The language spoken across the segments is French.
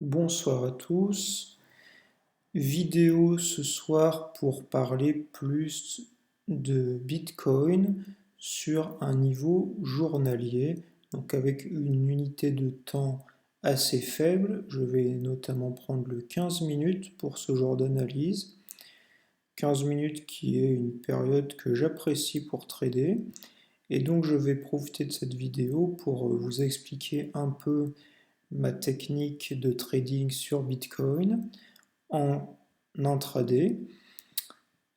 Bonsoir à tous. Vidéo ce soir pour parler plus de Bitcoin sur un niveau journalier, donc avec une unité de temps assez faible. Je vais notamment prendre le 15 minutes pour ce genre d'analyse. 15 minutes qui est une période que j'apprécie pour trader. Et donc je vais profiter de cette vidéo pour vous expliquer un peu ma technique de trading sur Bitcoin en intraday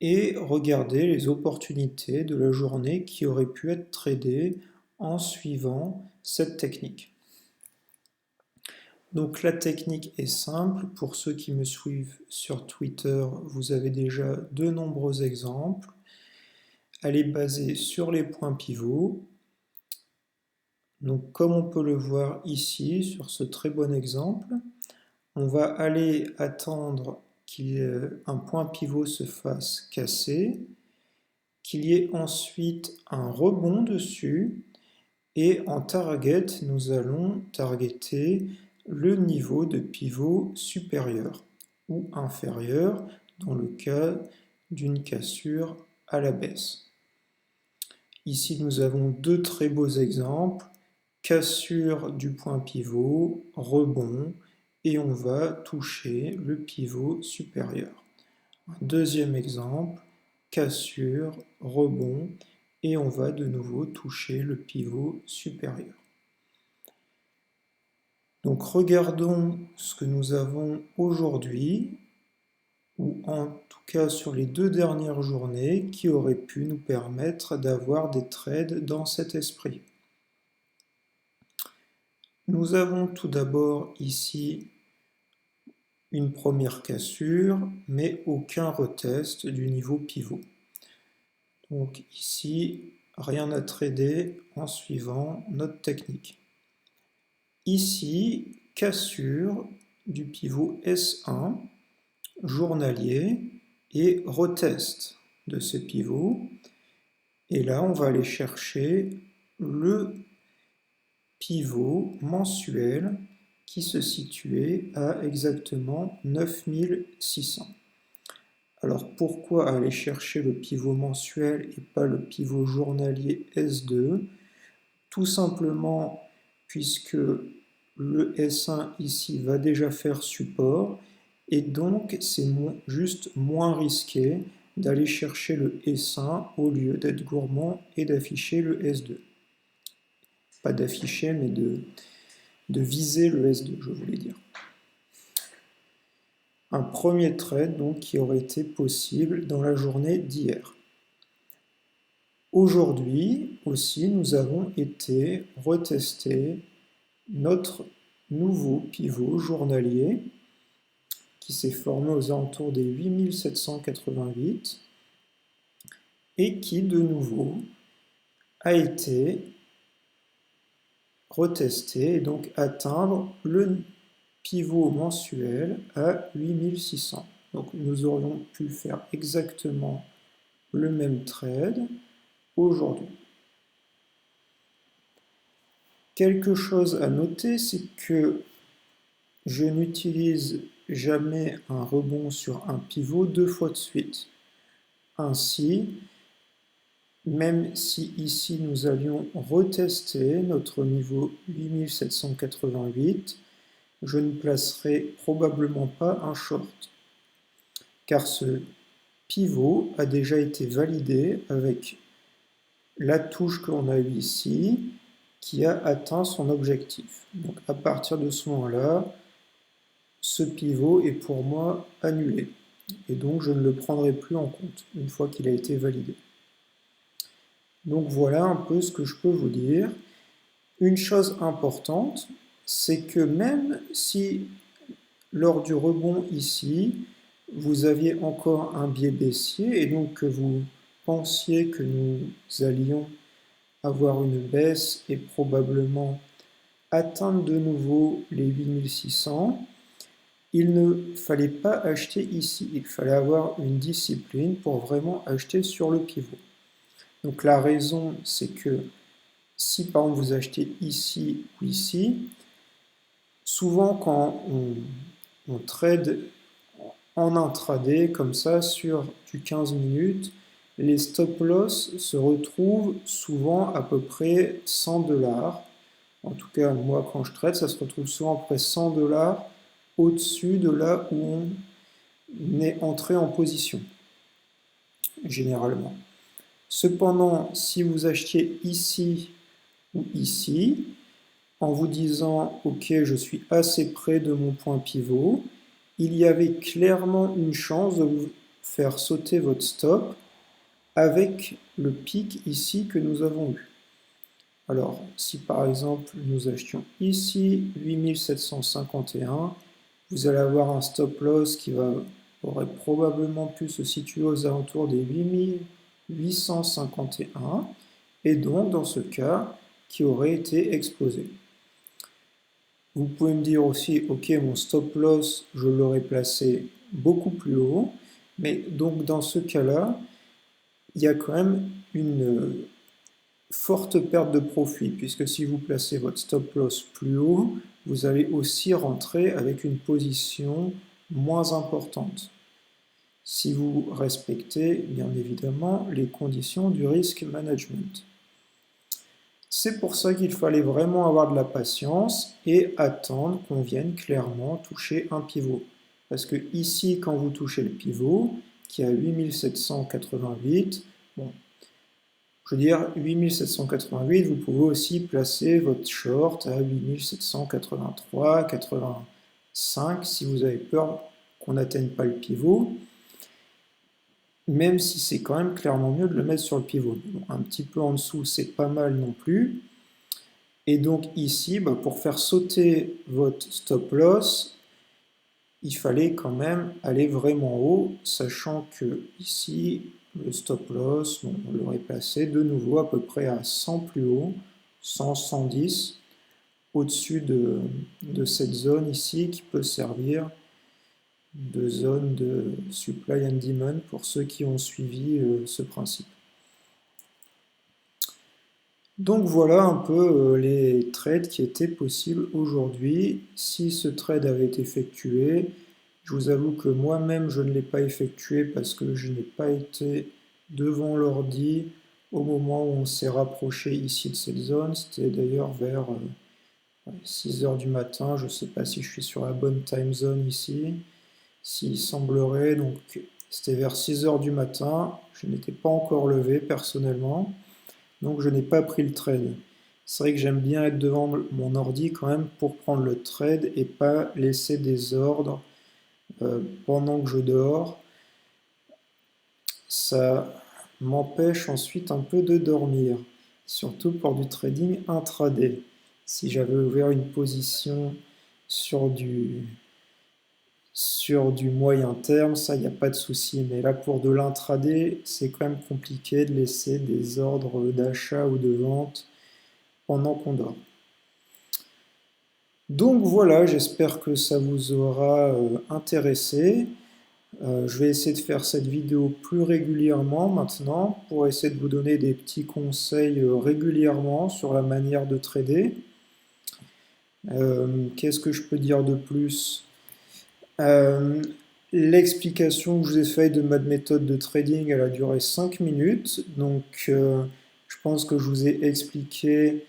et regarder les opportunités de la journée qui auraient pu être tradées en suivant cette technique. Donc la technique est simple, pour ceux qui me suivent sur Twitter, vous avez déjà de nombreux exemples. Elle est basée sur les points pivots. Donc comme on peut le voir ici sur ce très bon exemple, on va aller attendre qu'un point pivot se fasse casser, qu'il y ait ensuite un rebond dessus, et en target, nous allons targeter le niveau de pivot supérieur ou inférieur dans le cas d'une cassure à la baisse. Ici, nous avons deux très beaux exemples, cassure du point pivot, rebond, et on va toucher le pivot supérieur. Un deuxième exemple, cassure, rebond, et on va de nouveau toucher le pivot supérieur. Donc regardons ce que nous avons aujourd'hui, ou en tout cas sur les 2 dernières journées, qui auraient pu nous permettre d'avoir des trades dans cet esprit. Nous avons tout d'abord ici une première cassure, mais aucun retest du niveau pivot. Donc ici, rien à trader en suivant notre technique. Ici, cassure du pivot S1 journalier et retest de ce pivot. Et là, on va aller chercher le pivot mensuel qui se situait à exactement 9600. Alors pourquoi aller chercher le pivot mensuel et pas le pivot journalier S2? Tout simplement puisque le S1 ici va déjà faire support et donc c'est juste moins risqué d'aller chercher le S1 au lieu d'être gourmand et d'afficher le S2. Pas d'afficher mais de viser le S2, je voulais dire. Un premier trade donc qui aurait été possible dans la journée d'hier. Aujourd'hui aussi, nous avons été retester notre nouveau pivot journalier qui s'est formé aux alentours des 8788 et qui de nouveau a été retesté et donc atteindre le pivot mensuel à 8600. Donc nous aurions pu faire exactement le même trade aujourd'hui. Quelque chose à noter, c'est que je n'utilise jamais un rebond sur un pivot 2 fois de suite. Ainsi, même si ici nous allions retester notre niveau 8788, je ne placerai probablement pas un short, car ce pivot a déjà été validé avec la touche que l'on a eue ici, qui a atteint son objectif. Donc à partir de ce moment-là, ce pivot est pour moi annulé, et donc je ne le prendrai plus en compte une fois qu'il a été validé. Donc voilà un peu ce que je peux vous dire. Une chose importante, c'est que même si lors du rebond ici, vous aviez encore un biais baissier et donc que vous pensiez que nous allions avoir une baisse et probablement atteindre de nouveau les 8600, il ne fallait pas acheter ici, il fallait avoir une discipline pour vraiment acheter sur le pivot. Donc la raison, c'est que si par exemple vous achetez ici ou ici, Souvent, quand on trade en intraday, comme ça, sur du 15 minutes, les stop-loss se retrouvent souvent à peu près 100 $. En tout cas, moi, quand je trade, ça se retrouve souvent à peu près 100 $ au-dessus de là où on est entré en position, généralement. Cependant, si vous achetiez ici ou ici, en vous disant ok, je suis assez près de mon point pivot, il y avait clairement une chance de vous faire sauter votre stop avec le pic ici que nous avons eu. Alors, si par exemple nous achetions ici 8751, vous allez avoir un stop loss qui aurait probablement pu se situer aux alentours des 8851, et donc dans ce cas, qui aurait été explosé. Vous pouvez me dire aussi, ok, mon stop loss, je l'aurais placé beaucoup plus haut, mais donc dans ce cas-là, il y a quand même une forte perte de profit, puisque si vous placez votre stop loss plus haut, vous allez aussi rentrer avec une position moins importante, si vous respectez bien évidemment les conditions du risk management. C'est pour ça qu'il fallait vraiment avoir de la patience et attendre qu'on vienne clairement toucher un pivot. Parce que ici, quand vous touchez le pivot, qui est à 8788, bon, je veux dire, 8788, vous pouvez aussi placer votre short à 8783, 85, si vous avez peur qu'on n'atteigne pas le pivot, même si c'est quand même clairement mieux de le mettre sur le pivot. Bon, un petit peu en dessous, c'est pas mal non plus. Et donc ici, pour faire sauter votre stop loss, il fallait quand même aller vraiment haut, sachant que ici, le stop loss, on l'aurait placé de nouveau à peu près à 100 plus haut, 100, 110, au-dessus de cette zone ici qui peut servir de zone de supply and demand pour ceux qui ont suivi ce principe. Donc voilà un peu les trades qui étaient possibles aujourd'hui. Si ce trade avait été effectué, je vous avoue que moi-même je ne l'ai pas effectué parce que je n'ai pas été devant l'ordi au moment où on s'est rapproché ici de cette zone. C'était d'ailleurs vers 6 heures du matin. Je ne sais pas si je suis sur la bonne time zone ici. S'il semblerait, donc c'était vers 6 heures du matin. Je n'étais pas encore levé personnellement. Donc je n'ai pas pris le trade. C'est vrai que j'aime bien être devant mon ordi quand même pour prendre le trade et pas laisser des ordres pendant que je dors. Ça m'empêche ensuite un peu de dormir, surtout pour du trading intraday. Si j'avais ouvert une position sur du moyen terme, ça, il n'y a pas de souci. Mais là, pour de l'intraday, c'est quand même compliqué de laisser des ordres d'achat ou de vente pendant qu'on dort. Donc voilà, j'espère que ça vous aura intéressé. Je vais essayer de faire cette vidéo plus régulièrement maintenant pour essayer de vous donner des petits conseils régulièrement sur la manière de trader. Qu'est-ce que je peux dire de plus? L'explication que je vous ai faite de ma méthode de trading, elle a duré 5 minutes. Donc je pense que je vous ai expliqué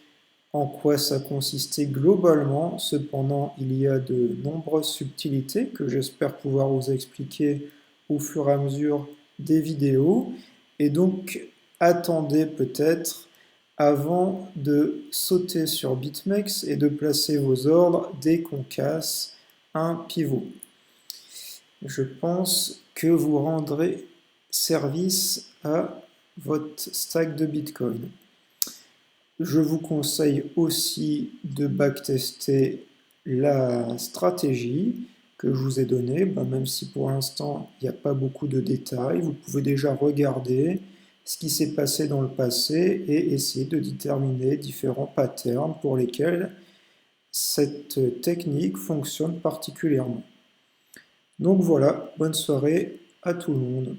en quoi ça consistait globalement. Cependant, il y a de nombreuses subtilités que j'espère pouvoir vous expliquer au fur et à mesure des vidéos. Et donc, attendez peut-être avant de sauter sur BitMEX et de placer vos ordres dès qu'on casse un pivot. Je pense que vous rendrez service à votre stack de Bitcoin. Je vous conseille aussi de backtester la stratégie que je vous ai donnée. Bon, même si pour l'instant, il n'y a pas beaucoup de détails, vous pouvez déjà regarder ce qui s'est passé dans le passé et essayer de déterminer différents patterns pour lesquels cette technique fonctionne particulièrement. Donc voilà, bonne soirée à tout le monde.